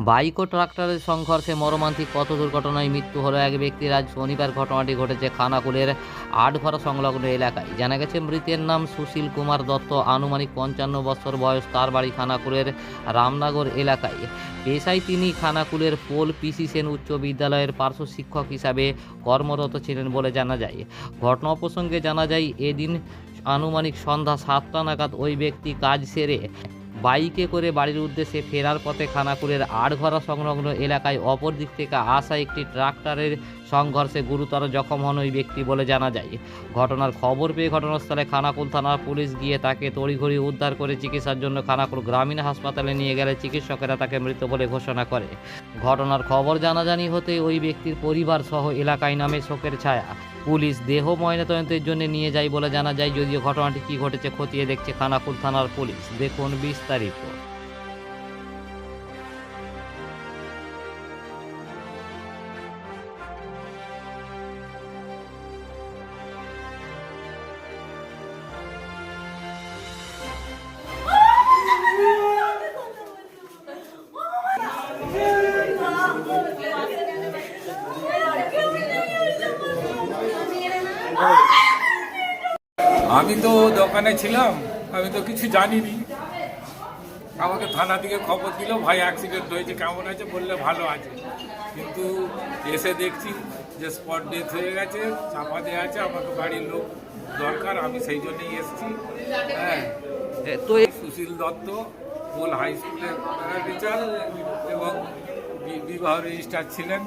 Bike ও ট্রাক্টরের সংঘর্ষে মর্মান্তিক পথ দুর্ঘটনায় মৃত্যু হলো এক ব্যক্তির। আজ শনিবার ঘটনাটি ঘটেছে খানাকুলের আটঘরা সংলগ্ন এলাকায়। জানা গেছে মৃতের নাম সুশীল কুমার দত্ত, আনুমানিক 55 বছর বয়স। তার বাড়ি খানাকুলের রামনগর এলাকায়। পেশায় তিনি খানাকুলের পোল পিসি সেন উচ্চ বিদ্যালয়ের পার্শ্ব শিক্ষক হিসাবে কর্মরত ছিলেন বলে জানা যায়। ঘটনা প্রসঙ্গে জানা যায়, এদিন আনুমানিক সন্ধ্যা 7টা নাগাদ ওই ব্যক্তি কাজ সেরে বাইকে করে বাড়ির উদ্দেশ্যে ফেরার পথে খানাকুলের আটঘরা সংলগ্ন এলাকায় অপর দিক থেকে আসা একটি ট্রাক্টরের সংঘর্ষে গুরুতর জখম হন ওই ব্যক্তি বলে জানা যায়। ঘটনার খবর পেয়ে ঘটনাস্থলে খানাকুল থানার পুলিশ গিয়ে তাকে তড়িঘড়ি উদ্ধার করে চিকিৎসার জন্য খানাকুল গ্রামীণ হাসপাতালে নিয়ে গেলে চিকিৎসকেরা তাকে মৃত বলে ঘোষণা করে। ঘটনার খবর জানাজানি হতে ওই ব্যক্তির পরিবার সহ এলাকায় নামে শোকের ছায়া। পুলিশ দেহ ময়নাতদন্তের জন্য নিয়ে যায় বলে জানা যায়। যদিও ঘটনাটি কী ঘটেছে খতিয়ে দেখছে খানাকুল থানার পুলিশ। দেখুন বিস্তারিত। আমি তো দোকানে ছিলাম, আমি তো কিছু জানিনি। আমাকে থানা থেকে খবর দিল, ভাই অ্যাক্সিডেন্ট হয়েছে, কেমন আছে? বললে ভালো আছে। কিন্তু এসে দেখছি যে স্পট ডেথ হয়ে গেছে, চাপা দেওয়া আছে। আমাকে বাড়ির লোক দরকার, আমি সেই জন্যই এসেছি। হ্যাঁ, তো সুশীল দত্ত পোল হাই স্কুলের টিচার এবং বিবাহ রেজিস্ট্রার ছিলেন।